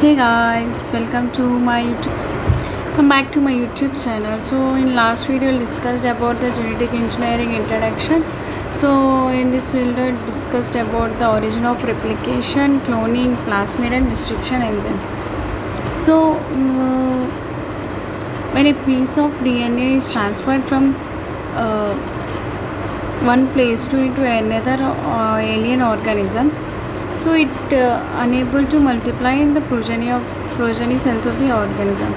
Hey guys, come back to my YouTube channel. So in last video we discussed about the genetic engineering introduction. So in this video discussed about the origin of replication, cloning, plasmid and restriction enzymes. So when a piece of DNA is transferred from uh, one place to into another alien organisms, so it unable to multiply in the progeny cells of the organism.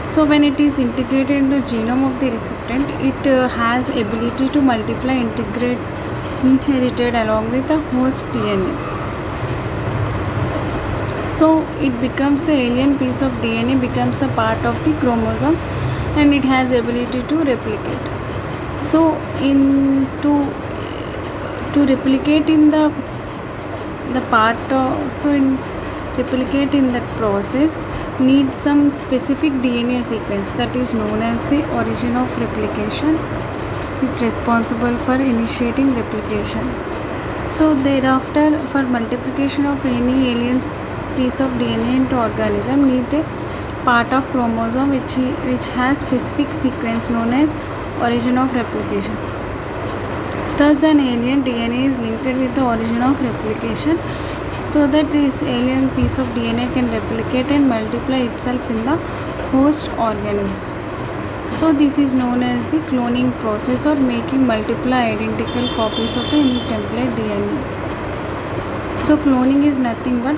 So when it is integrated in the genome of the recipient, it has ability to multiply, integrate, inherited along with the host DNA. So it becomes the alien piece of DNA becomes a part of the chromosome, and it has ability to replicate. So to replicate in the part so in replicate in that process needs some specific DNA sequence that is known as the origin of replication is responsible for initiating replication. So thereafter, for multiplication of any alien piece of DNA into organism need a part of chromosome which has specific sequence known as origin of replication. Thus, an alien DNA is linked with the origin of replication so that this alien piece of DNA can replicate and multiply itself in the host organism. So, this is known as the cloning process or making multiple identical copies of any template DNA. So, cloning is nothing but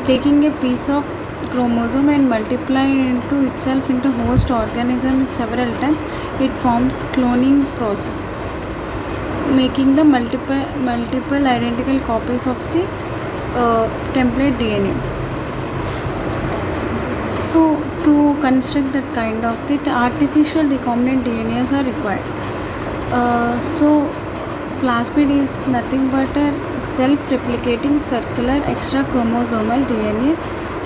taking a piece of chromosome and multiplying into itself into host organism several times. It forms cloning process, making the multiple identical copies of the template DNA. So to construct that kind of the artificial recombinant DNAs are required. So plasmid is nothing but a self-replicating circular extra chromosomal DNA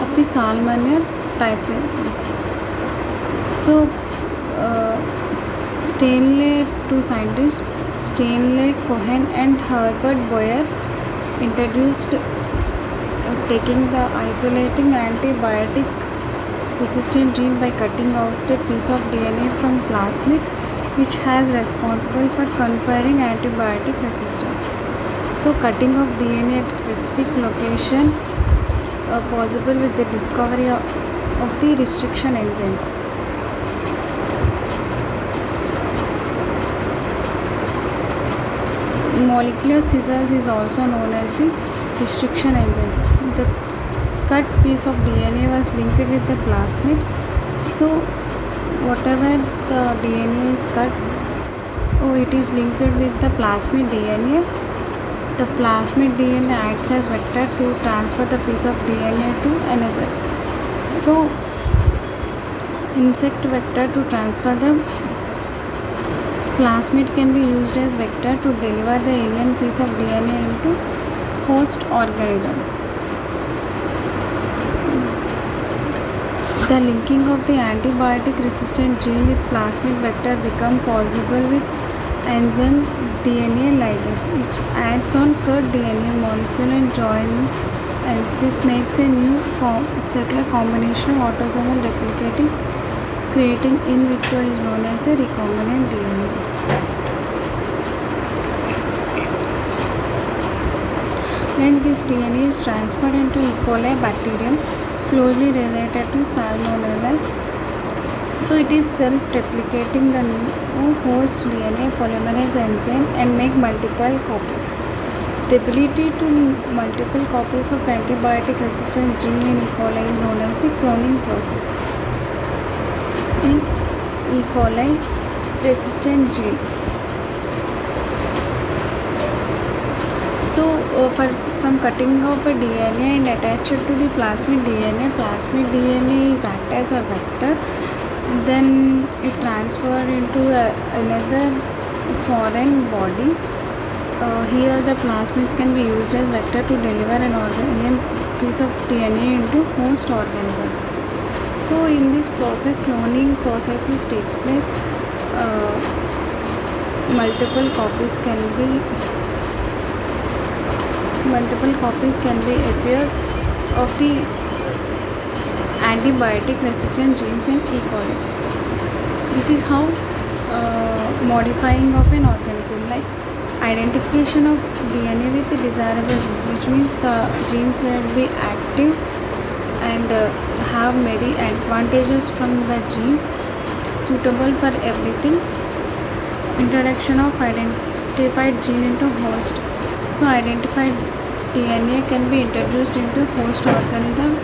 of the Salmonella type. So two scientists Stanley Cohen and Herbert Boyer introduced taking the isolating antibiotic resistant gene by cutting out a piece of DNA from plasmid which has responsible for conferring antibiotic resistance. So cutting of DNA at specific location possible with the discovery of the restriction enzymes. Molecular scissors is also known as the restriction enzyme. The cut piece of DNA was linked with the plasmid. So whatever the DNA is cut, it is linked with the plasmid DNA. The plasmid DNA acts as vector to transfer the piece of DNA to another. So insect vector to transfer the plasmid can be used as vector to deliver the alien piece of DNA into host organism. The linking of the antibiotic resistant gene with plasmid vector become possible with enzyme DNA ligase, which adds on cut DNA molecule and join, and this makes a new circular combination of autosomal replicating, creating in vitro is known as the recombinant DNA. When this DNA is transferred into E. coli bacterium closely related to Salmonella, so it is self-replicating the new host DNA polymerase enzyme and make multiple copies. The ability to multiple copies of antibiotic resistant gene in E. coli is known as the cloning process. In E. coli resistant gene. So from cutting off a DNA and attach it to the plasmid DNA is act as a vector. Then it transferred into another foreign body. Here the plasmids can be used as vector to deliver an alien piece of DNA into host organisms. So in this process, cloning processes takes place. Multiple copies can be appeared of the antibiotic resistant genes in E. coli. This is how modifying of an organism, like identification of DNA with the desirable genes, which means the genes will be active and have many advantages from the genes suitable for everything. Introduction of identified gene into host. So identified DNA can be introduced into host organism,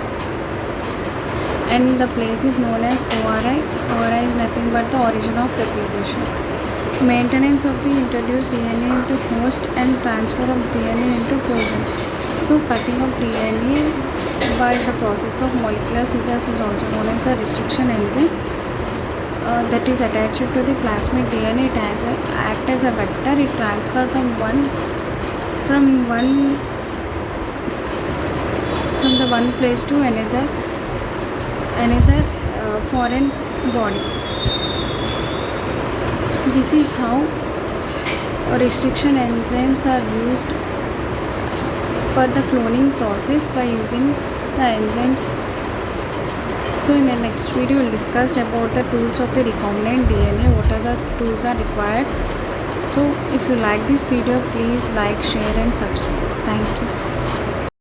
and the place is known as ORI. ORI is nothing but the origin of replication. Maintenance of the introduced DNA into host and transfer of DNA into frozen. So cutting of DNA by the process of molecular scissors is also known as a restriction enzyme. That is attached to the plasmid DNA. It has act as a vector. It transfers from the one place to another foreign body. This is how restriction enzymes are used for the cloning process by using the enzymes. So in the next video we'll discuss about the tools of the recombinant DNA, what are the tools are required. So if you like this video, please like, share and subscribe. Thank you.